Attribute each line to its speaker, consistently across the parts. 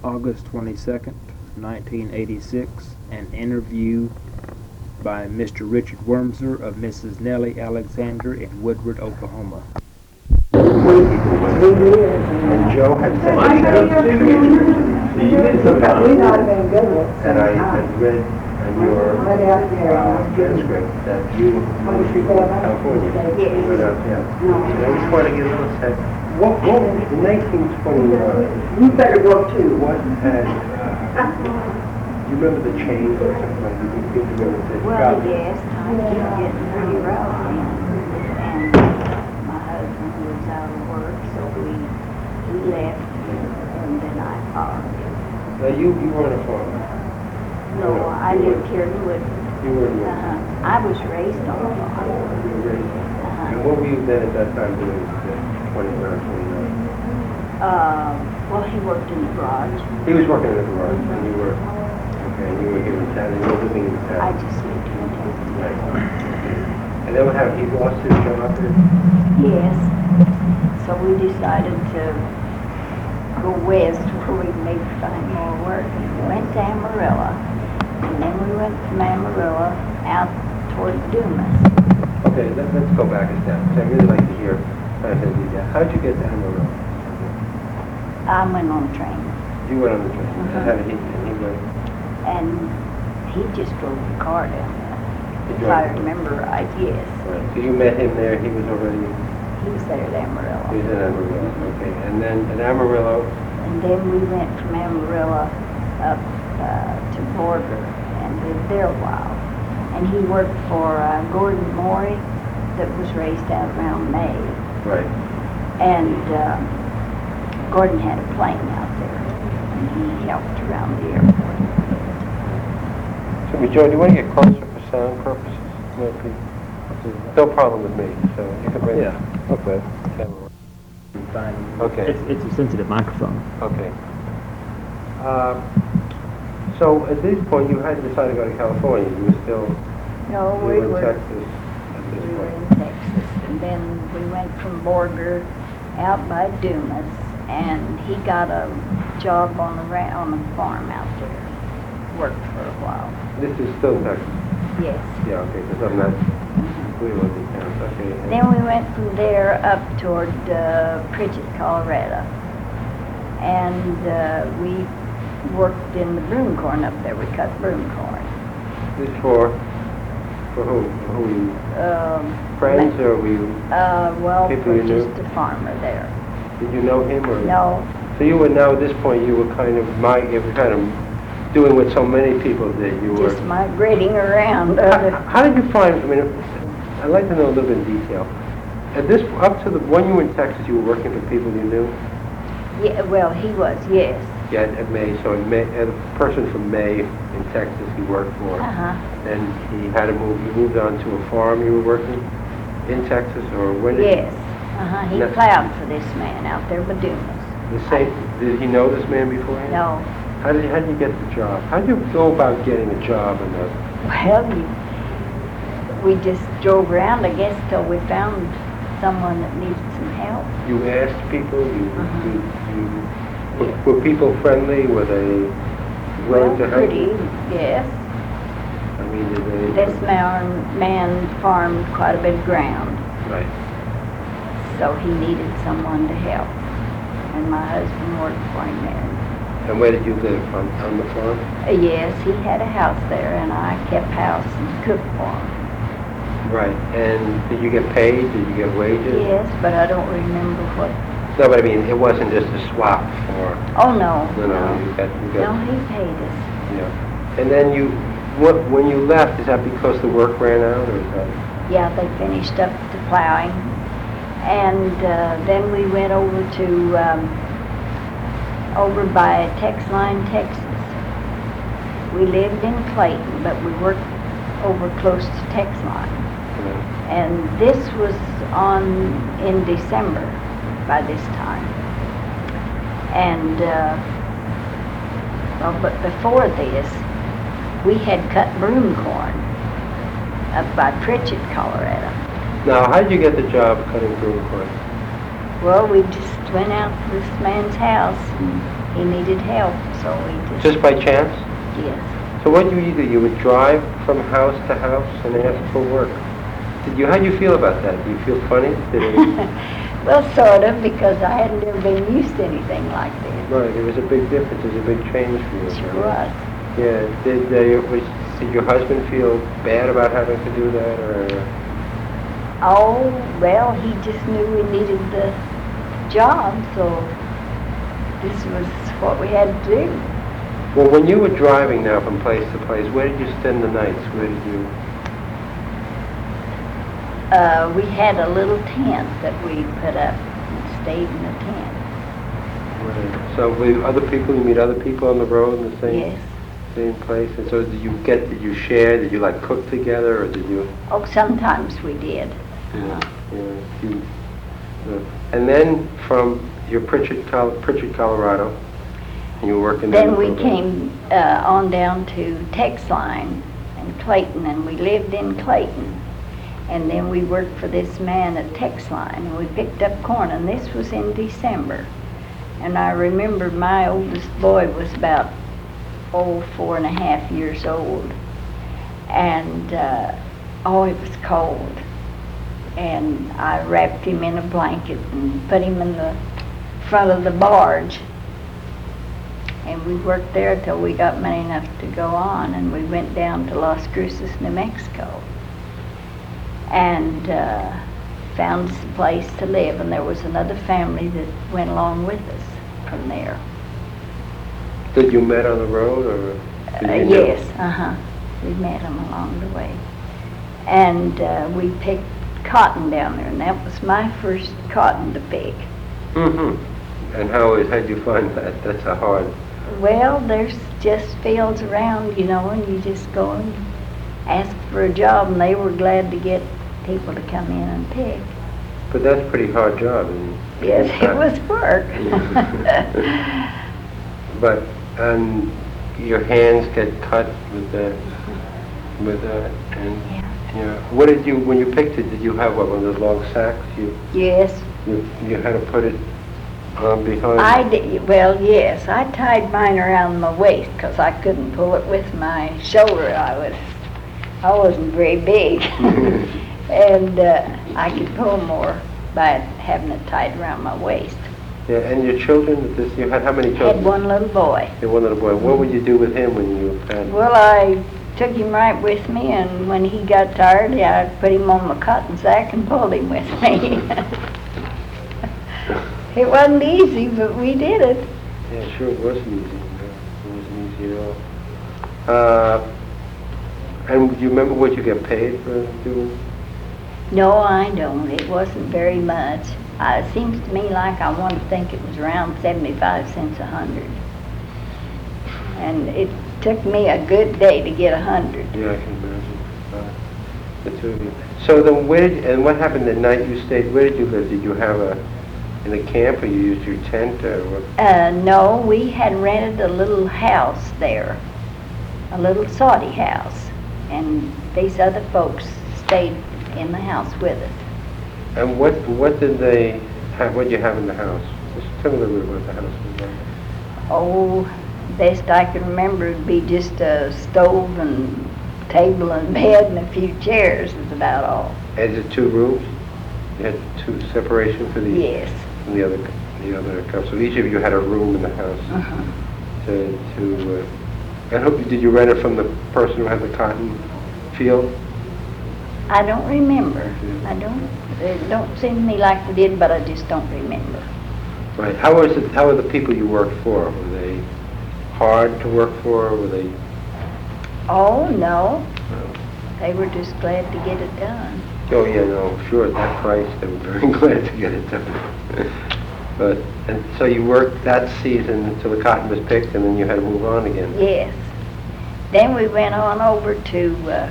Speaker 1: August 22nd, 1986, an interview by Mr. Richard Wormser of Mrs. Nellie Alexander in Woodward, Oklahoma.
Speaker 2: And Joe had sent me down to and I had read your transcript that you moved to California. But, and I just want to get a little sense. What in 1929?
Speaker 3: You better go too.
Speaker 2: What had? You remember the change or something like that? You remember the
Speaker 4: Well, yes, I kept getting pretty rowdy, and my husband was out of work, so he left, and then I followed him.
Speaker 2: Now you were on a farm.
Speaker 4: No, I lived here in Woodford.
Speaker 2: You were in Woodford.
Speaker 4: I was raised on a farm.
Speaker 2: You were raised. And what were you then at that time doing? 29.
Speaker 4: Well, he worked in the garage.
Speaker 2: He was working in the garage, and you were, okay, and you were here in town, and you were living in town.
Speaker 4: I just lived in town.
Speaker 2: Right. And then what happened? He lost his job here?
Speaker 4: Yes. So we decided to go west where we could maybe find more work. We went to Amarillo, and then we went from Amarillo out toward Dumas.
Speaker 2: Okay, let's go back a step. I really like to hear how did you get to Amarillo?
Speaker 4: I went on a train.
Speaker 2: You went on the train. How did he went?
Speaker 4: And he just drove the car down there.
Speaker 2: He
Speaker 4: If
Speaker 2: drove
Speaker 4: I
Speaker 2: the car.
Speaker 4: remember right, yes.
Speaker 2: Right. So you met him there. He was already.
Speaker 4: He was there at Amarillo.
Speaker 2: He was in Amarillo. Okay, and then at Amarillo.
Speaker 4: And then we went from Amarillo up to Borger and lived there a while. And he worked for Gordon Morey that was raised out around May.
Speaker 2: Right.
Speaker 4: And Gordon had a plane out there, and he helped around the airport.
Speaker 2: So, Joe, do you want to get closer for sound purposes? No problem with me. So you can bring.
Speaker 1: Yeah.
Speaker 2: Okay.
Speaker 1: Fine.
Speaker 2: Okay.
Speaker 1: It's a sensitive microphone.
Speaker 2: Okay. So at this point, you hadn't decided to go to California. You were still.
Speaker 4: No,
Speaker 2: you
Speaker 4: we
Speaker 2: were in
Speaker 4: were
Speaker 2: Texas at this
Speaker 4: we were
Speaker 2: point.
Speaker 4: in Texas, and then we went from Borger out by Dumas, and he got a job on a farm out there. Worked for a while.
Speaker 2: This is still Texas.
Speaker 4: Yes.
Speaker 2: Yeah. Okay. Because I'm not. We were in town. Okay. and-
Speaker 4: Then we went from there up toward Pritchett, Colorado, and we worked in the broom corn up there. We cut broom corn.
Speaker 2: This for whom? For who you? Friends or were you?
Speaker 4: Well,
Speaker 2: People
Speaker 4: for
Speaker 2: you knew?
Speaker 4: just a farmer there.
Speaker 2: Did you know him or?
Speaker 4: No,
Speaker 2: So you were now at this point. You were kind of doing what so many people did. You were.
Speaker 4: just migrating around.
Speaker 2: How did you find? I mean, I'd like to know a little bit in detail. At this, up to when you were in Texas, you were working for people you knew.
Speaker 4: Yeah, well, he was, yes.
Speaker 2: Yeah, at May. So in May, a person from May in Texas, he worked for. Then he had to move. You moved on to a farm. You were working in Texas, or when?
Speaker 4: Yes. He
Speaker 2: No.
Speaker 4: plowed for this man out there by Dumas.
Speaker 2: The same. Did he know this man beforehand?
Speaker 4: No.
Speaker 2: How did you get the job? How did you go about getting a job in the?
Speaker 4: Well, we just drove around, I guess, till we found someone that needed some help.
Speaker 2: You asked people. Were people friendly? Were they willing to help?
Speaker 4: Pretty, yes.
Speaker 2: I mean, did they?
Speaker 4: This man farmed quite a bit of ground,
Speaker 2: Right.
Speaker 4: so he needed someone to help. And my husband worked for him there.
Speaker 2: And where did you live? On the farm?
Speaker 4: Yes, he had a house there, and I kept house and cooked for him.
Speaker 2: Right. And did you get paid? Did you get wages?
Speaker 4: Yes, but I don't remember what.
Speaker 2: No, but I mean, it wasn't just a swap for.
Speaker 4: Oh, no.
Speaker 2: No. You got.
Speaker 4: No, he paid us.
Speaker 2: Yeah. And then when you left, is that because the work ran out, or is that?
Speaker 4: Yeah, they finished up the plowing, and then we went over to over by Texline, Texas. We lived in Clayton, but we worked over close to Texline. And this was in December by this time. And, but before this, we had cut broom corn up by Pritchett, Colorado.
Speaker 2: Now, how did you get the job cutting broom corn?
Speaker 4: Well, we just went out to this man's house and he needed help, so we
Speaker 2: Just by chance?
Speaker 4: yes.
Speaker 2: So what do you do? You would drive from house to house and ask for work. How do you feel about that? Do you feel funny?
Speaker 4: Well, sort of, because I hadn't ever been used to anything like this.
Speaker 2: Right, there was a big difference. There was a big change for you.
Speaker 4: Sure was.
Speaker 2: Yeah. Did your husband feel bad about having to do that, or?
Speaker 4: Oh, well, he just knew we needed the job, so this was what we had to do.
Speaker 2: Well, when you were driving now from place to place, where did you spend the nights? Where did you?
Speaker 4: We had a little tent that we put up and stayed in the tent.
Speaker 2: Right. So you meet other people on the road in the same
Speaker 4: Yes.
Speaker 2: place? And so did you share? Did you like cook together, or did you?
Speaker 4: Oh, sometimes we did.
Speaker 2: And then from your Pritchard, Colorado, and you were working there.
Speaker 4: Then we came on down to Texline in Clayton, and we lived in Clayton. And then we worked for this man at Texline, and we picked up corn, and this was in December. And I remember my oldest boy was about 4.5 years old, and it was cold. And I wrapped him in a blanket and put him in the front of the barge. And we worked there till we got money enough to go on, and we went down to Las Cruces, New Mexico, and found us a place to live. And there was another family that went along with us from there.
Speaker 2: Did you met on the road, or?
Speaker 4: Yes, we met them along the way. And we picked cotton down there, and that was my first cotton to pick.
Speaker 2: Mm-hmm. And how'd you find that? That's a hard.
Speaker 4: Well, there's just fields around, and you just go and ask for a job, and they were glad to get people to come in and pick.
Speaker 2: But that's a pretty hard job.
Speaker 4: Yes, it was work.
Speaker 2: But your hands get cut with that, what did you, when you picked it, did you have one of those long sacks?
Speaker 4: Yes.
Speaker 2: You had to put it behind?
Speaker 4: I did. Well, yes, I tied mine around my waist because I couldn't pull it with my shoulder. I wasn't very big, and I could pull more by having it tied around my waist.
Speaker 2: Yeah, and your children, you had how many children?
Speaker 4: I had one little boy.
Speaker 2: You had one little boy. What would you do with him when you had?
Speaker 4: Well, I took him right with me, and when he got tired, I put him on my cotton sack and pulled him with me. It wasn't easy, but we did it.
Speaker 2: Yeah, sure, it wasn't easy. It wasn't easy at all. And do you remember what you get paid for doing?
Speaker 4: No, I don't. It wasn't very much. It seems to me like I want to think it was around 75 cents a 100. And it took me a good day to get 100.
Speaker 2: Yeah, I can imagine. The two of you. So then what happened the night you stayed? Where did you live? Did you have in a camp, or you used your tent, or what?
Speaker 4: No, we had rented a little house there, a little Saudi house, and these other folks stayed in the house with us. And
Speaker 2: what did they have? What did you have in the house? Just tell me a little bit what the house was like.
Speaker 4: Oh, best I can remember would be just a stove and table and bed and a few chairs is about all.
Speaker 2: Is it 2 rooms? You had 2 separation for the
Speaker 4: yes.
Speaker 2: From the other couple. So each of you had a room in the house. Did you rent it from the person who had the cotton field?
Speaker 4: I don't remember. It don't seem to me like we did, but I just don't remember.
Speaker 2: Right. How were the people you worked for? Were they hard to work for? Or were they?
Speaker 4: Oh no. They were just glad to get it done.
Speaker 2: Oh yeah, no, sure. At that price, they were very glad to get it done. And so you worked that season until the cotton was picked, and then you had to move on again.
Speaker 4: Yes. Then we went on over to. Let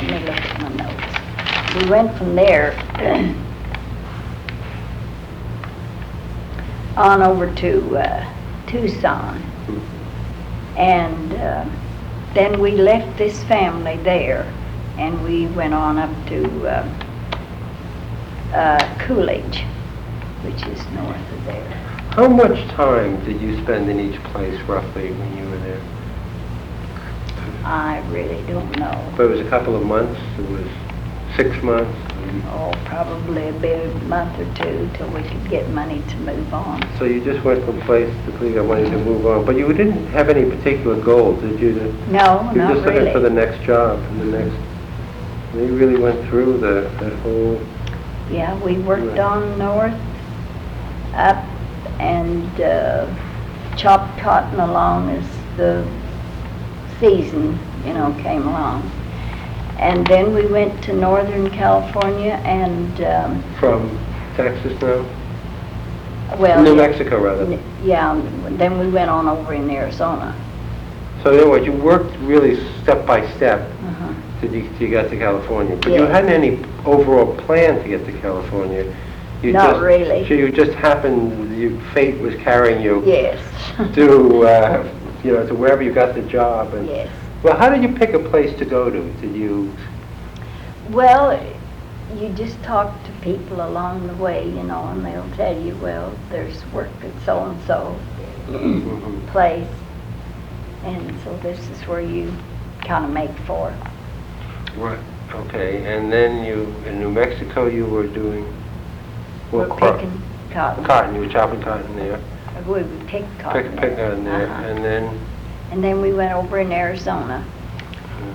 Speaker 4: me look at my notes. We went from there on over to Tucson, and then we left this family there, and we went on up to Coolidge, which is north of there.
Speaker 2: How much time did you spend in each place roughly when you were there?
Speaker 4: I really don't know.
Speaker 2: But it was a couple of months, it was 6 months?
Speaker 4: Oh, probably a bit, a month or two till we could get money to move on.
Speaker 2: So you just went from place to place, got money to move on, but you didn't have any particular goal, did you?
Speaker 4: No,
Speaker 2: You were
Speaker 4: not
Speaker 2: just looking for the
Speaker 4: really.
Speaker 2: next job and the next, and you really went through that whole,
Speaker 4: Yeah, we worked
Speaker 2: Right.
Speaker 4: on north, up, and chopped cotton along as the season, came along. And then we went to Northern California and,
Speaker 2: from Texas now?
Speaker 4: well...
Speaker 2: New Mexico, rather.
Speaker 4: Yeah, then we went on over in Arizona.
Speaker 2: So in other words, you worked really step by step
Speaker 4: Uh-huh.
Speaker 2: till you got to California. But you
Speaker 4: Yes.
Speaker 2: hadn't any overall plan to get to California. You
Speaker 4: Not
Speaker 2: just,
Speaker 4: really.
Speaker 2: So you just happened, fate was carrying you
Speaker 4: Yes.
Speaker 2: to, to wherever you got the job. And,
Speaker 4: Yes.
Speaker 2: well, how did you pick a place to go to? Did you,
Speaker 4: Well, you just talk to people along the way, and they'll tell you, well, there's work at so-and-so place, and so this is where you kind of make for.
Speaker 2: right, okay, and then in New Mexico, you were doing,
Speaker 4: We're picking cotton.
Speaker 2: cotton, you were chopping cotton there,
Speaker 4: We would pick cotton.
Speaker 2: pick cotton there,
Speaker 4: Uh-huh.
Speaker 2: and
Speaker 4: then we went over in Arizona,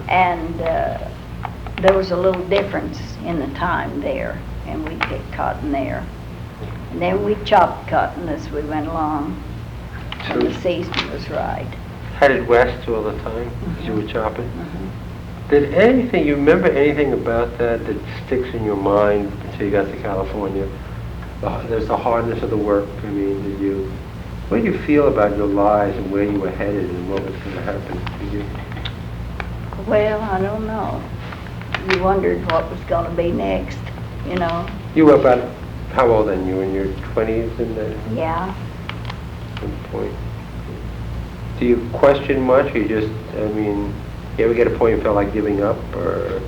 Speaker 4: and there was a little difference in the time there, and we picked cotton there. And then we chopped cotton as we went along, when the season was right.
Speaker 2: headed west all the time as you were chopping.
Speaker 4: Mhm.
Speaker 2: Did anything, you remember anything about that sticks in your mind until you got to California? There's the hardness of the work. I mean, what did you feel about your lives and where you were headed and what was going to happen to you?
Speaker 4: Well, I don't know. You wondered what was going to be next,
Speaker 2: You were about, how old then? You were in your 20s in that
Speaker 4: Yeah.
Speaker 2: point? Do you question much? You just, you ever get a point you felt like giving up, or?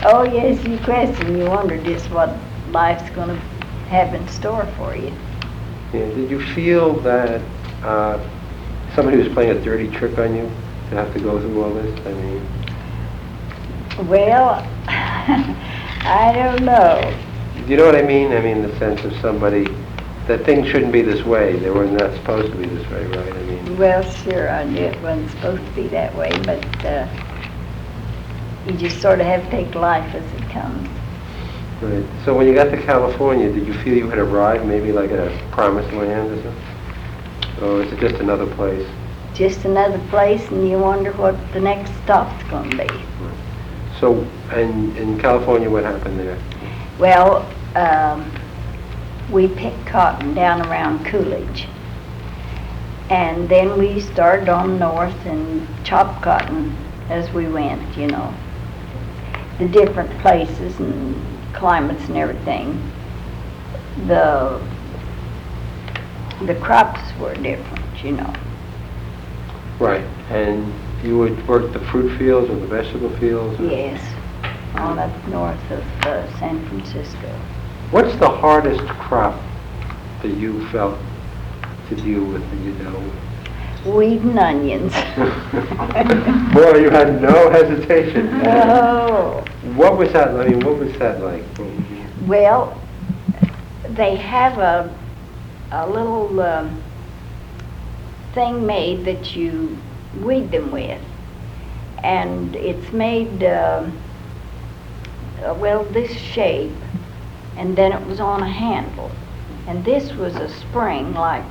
Speaker 4: Oh, yes, you question. You wonder just what life's going to have in store for you.
Speaker 2: Yeah, did you feel that somebody was playing a dirty trick on you to have to go through all this?
Speaker 4: Well, I don't know.
Speaker 2: Do you know what I mean? I mean, the sense of somebody, that things shouldn't be this way. They were not supposed to be this way, right?
Speaker 4: Well, sure, I knew it wasn't supposed to be that way, but you just sort of have to take life as it comes.
Speaker 2: Right. So when you got to California, did you feel you had arrived maybe like at a promised land or something? Or is it just another place?
Speaker 4: Just another place, and you wonder what the next stop's going to be.
Speaker 2: So, and in California, what happened there?
Speaker 4: Well, we picked cotton down around Coolidge. And then we started on north and chopped cotton as we went, the different places and climates and everything. The crops were different,
Speaker 2: Right. And you would work the fruit fields or the vegetable fields?
Speaker 4: Yes, on up north of San Francisco.
Speaker 2: What's the hardest crop that you felt to deal with that you dealt with?
Speaker 4: Wheat and onions.
Speaker 2: Boy, you had no hesitation.
Speaker 4: Oh.
Speaker 2: What was that? What was that like?
Speaker 4: Well, they have a little thing made that you weed them with, and it's made this shape, and then it was on a handle, and this was a spring like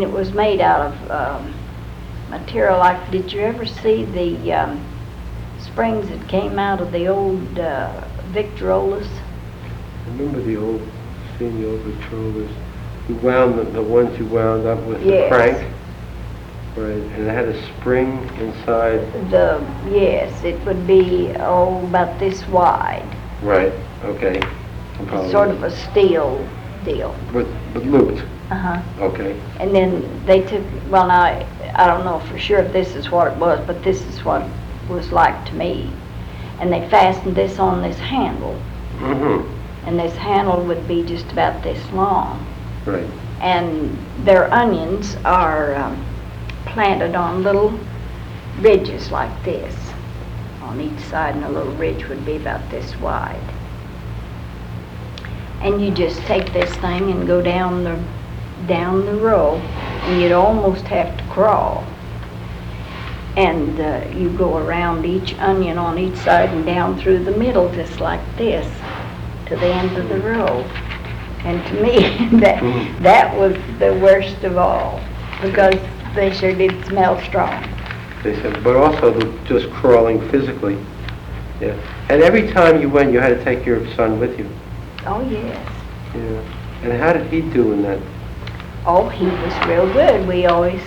Speaker 4: it was made out of material like, did you ever see the springs that came out of the old Victrolas?
Speaker 2: I remember seeing the old Victrolas. You wound the ones you wound up with the
Speaker 4: Yes.
Speaker 2: crank, right? And it had a spring inside.
Speaker 4: Yes, it would be, about this wide.
Speaker 2: Right. Okay.
Speaker 4: It's sort of a steel deal.
Speaker 2: But looped.
Speaker 4: Uh-huh.
Speaker 2: Okay.
Speaker 4: And then they took, well, now, I don't know for sure if this is what it was, but this is what it was like to me. And they fastened this on this handle.
Speaker 2: Mm-hmm.
Speaker 4: and this handle would be just about this long.
Speaker 2: Right.
Speaker 4: And their onions are planted on little ridges like this on each side, and a little ridge would be about this wide. And you just take this thing and go down the row, and you'd almost have to crawl. And you go around each onion on each side and down through the middle just like this to the end of the row. And to me, that was the worst of all, because they sure did smell strong.
Speaker 2: They said, but also just crawling physically. Yeah. And every time you went, you had to take your son with you.
Speaker 4: Oh, yes.
Speaker 2: Yeah. And how did he do in that?
Speaker 4: Oh, he was real good. We always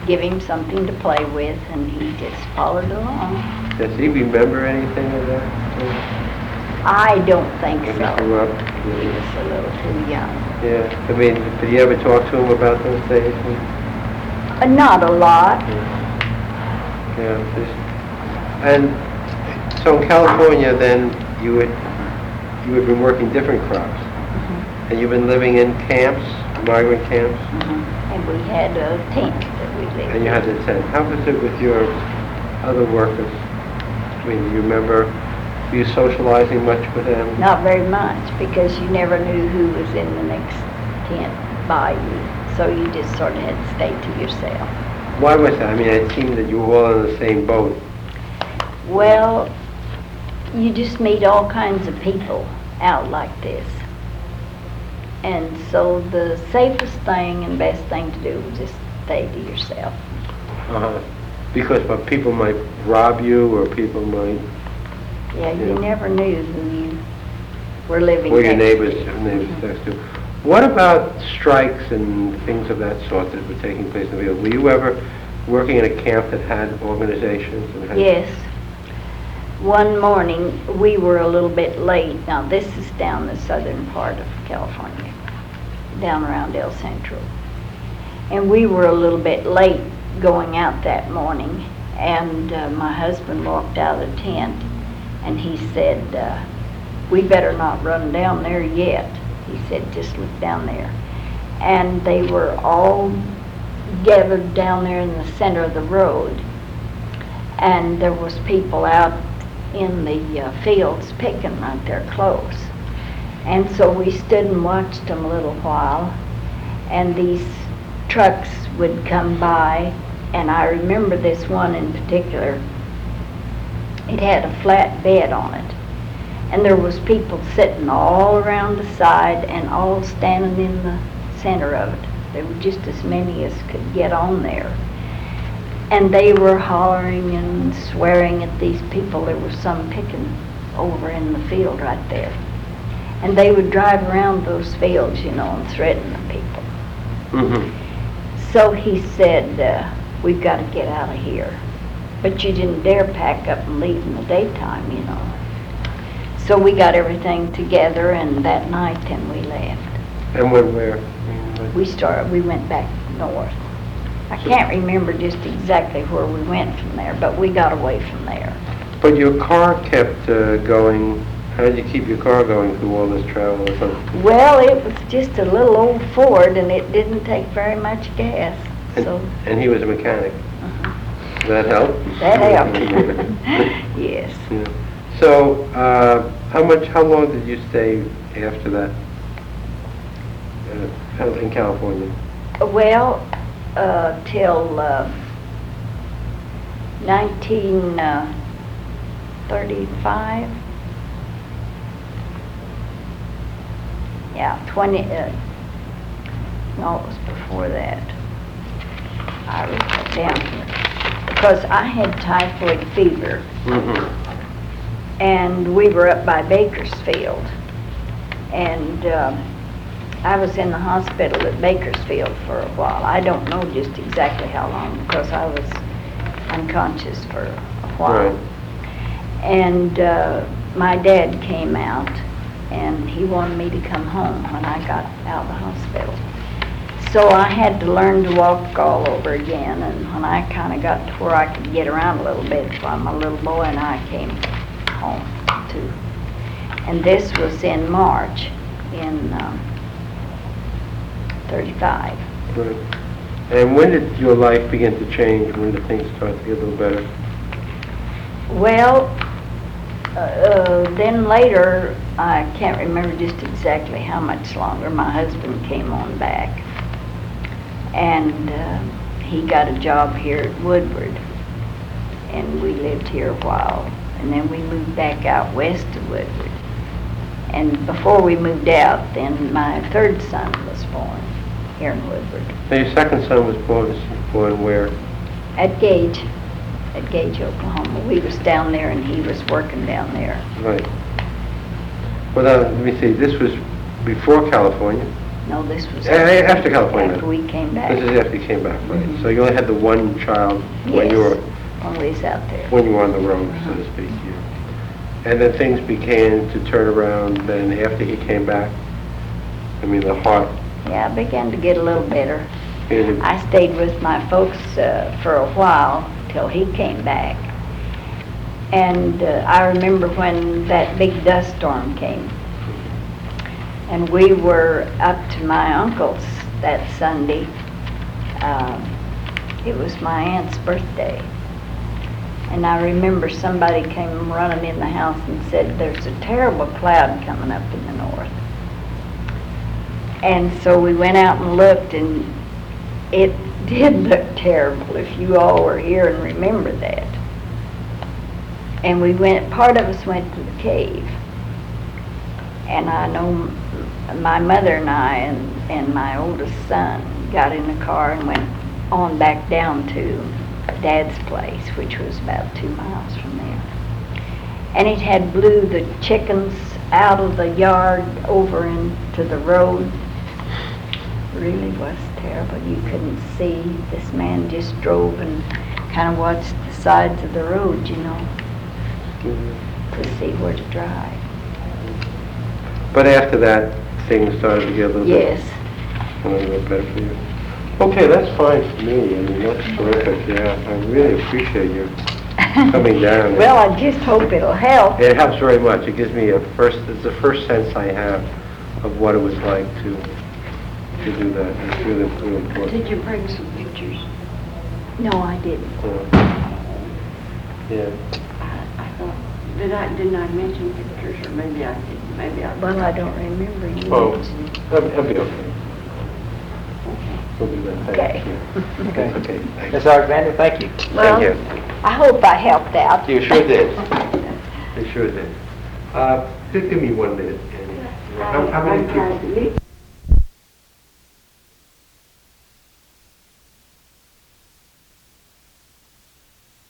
Speaker 4: give him something to play with, and he just followed along.
Speaker 2: Does he remember anything of that?
Speaker 4: I don't think
Speaker 2: When he
Speaker 4: so.
Speaker 2: grew up?
Speaker 4: He was a little too young.
Speaker 2: Yeah. I mean, did you ever talk to him about those days?
Speaker 4: Not a lot.
Speaker 2: Yeah. And so in California, then you had been working different crops, and you've been living in camps, migrant camps.
Speaker 4: And we had a tent that we lived in.
Speaker 2: And you had the tent. How was it with your other workers? I mean, do you remember, were you socializing much with them?
Speaker 4: Not very much, because you never knew who was in the next tent by you. So you just sort of had to stay to yourself.
Speaker 2: Why was that? I mean, it seemed that you were all in the same boat.
Speaker 4: Well, you just meet all kinds of people out like this. And so the safest thing and best thing to do was just stay to yourself.
Speaker 2: Because but people might rob you, or people might...
Speaker 4: Yeah, you never knew who you were living
Speaker 2: Or your
Speaker 4: next
Speaker 2: neighbors
Speaker 4: to.
Speaker 2: next to. What about strikes and things of that sort that were taking place in the field? Were you ever working in a camp that had organizations? And had
Speaker 4: Yes. One morning, we were a little bit late. Now, this is down the southern part of California, down around El Centro. And we were a little bit late going out that morning, and my husband walked out of the tent, and he said, we better not run down there yet. He said, just look down there. And they were all gathered down there in the center of the road, and there was people out in the fields picking right there close. And so we stood and watched them a little while, and these trucks would come by, and I remember this one in particular. It had a flat bed on it, and there was people sitting all around the side and all standing in the center of it. There were just as many as could get on there. And they were hollering and swearing at these people. There was some picking over in the field right there. And they would drive around those fields, you know, and threaten the people. So he said, we've got to get out of here. But you didn't dare pack up and leave in the daytime, you know. So we got everything together, and that night then we left.
Speaker 2: And went where?
Speaker 4: We went back north. I can't remember just exactly where we went from there, but we got away from there.
Speaker 2: But your car kept going. How did you keep your car going through all this travel or something?
Speaker 4: Well, it was just a little old Ford, and it didn't take very much gas.
Speaker 2: And he was a mechanic. That helped?
Speaker 4: That helped. Yes.
Speaker 2: Yeah. So, how long did you stay after that in California?
Speaker 4: Well, till 1935. Yeah, 20, no, it was before that. I wrote that down here. Because I had typhoid fever, and we were up by Bakersfield, and I was in the hospital at Bakersfield for a while. I don't know just exactly how long, because I was unconscious for a while.
Speaker 2: Right.
Speaker 4: And my dad came out, and he wanted me to come home when I got out of the hospital. So I had to learn to walk all over again, and when I kind of got to where I could get around a little bit, my little boy and I came home too. And this was in March in 35.
Speaker 2: Right. And when did your life begin to change? When did things start to get a little better?
Speaker 4: Well, then later, I can't remember just exactly how much longer, my husband came on back. And he got a job here at Woodward. And we lived here a while. And then we moved back out west of Woodward. And before we moved out, then my third son was born here in Woodward.
Speaker 2: Now your second son was born where?
Speaker 4: At Gage, Oklahoma. We was down there and he was working down there.
Speaker 2: Right. Well, now, let me see. This was before California?
Speaker 4: No, this was
Speaker 2: after California.
Speaker 4: After we came back.
Speaker 2: This is after you came back, right?
Speaker 4: Mhm.
Speaker 2: So you only had the one child when you were
Speaker 4: always out there.
Speaker 2: when you were on the road, so to speak. Yeah. And then things began to turn around then after he came back. I mean, the heart.
Speaker 4: Yeah, I began to get a little better.
Speaker 2: And
Speaker 4: I stayed with my folks for a while till he came back. And I remember when that big dust storm came. And we were up to my uncle's that Sunday. It was my aunt's birthday. And I remember somebody came running in the house and said, "There's a terrible cloud coming up in the north." And so we went out and looked, and it did look terrible, if you all were here and remember that. And we went, part of us went to the cave. And I know my mother and I and my oldest son got in the car and went on back down to Dad's place, which was about 2 miles from there. And it had blew the chickens out of the yard over into the road. Really was terrible. You couldn't see. This man just drove and kind of watched the sides of the road, you know, to see where to drive.
Speaker 2: But after that, things started to get a little
Speaker 4: Yes.
Speaker 2: bit, a little bit better for you. Okay, that's fine for me. I mean, that's terrific. Yeah, I really appreciate you coming down.
Speaker 4: Well, I just hope it'll help.
Speaker 2: It helps very much. It gives me it's the first sense I have of what it was like to do that. It's really, really important.
Speaker 3: Did you bring some pictures?
Speaker 4: No, I didn't.
Speaker 2: Yeah.
Speaker 3: I thought, didn't I mention pictures, or maybe I didn't, maybe I...
Speaker 4: Well, I don't remember you
Speaker 2: Oh,
Speaker 4: mentioning.
Speaker 2: that'll be okay. We'll do that.
Speaker 4: Okay.
Speaker 2: Okay. Okay. Thanks.
Speaker 5: Ms. Alexander, thank you.
Speaker 4: Well,
Speaker 2: Thank you.
Speaker 4: I hope I helped out.
Speaker 2: You sure did. You sure did. Just give me 1 minute. Annie. How many people?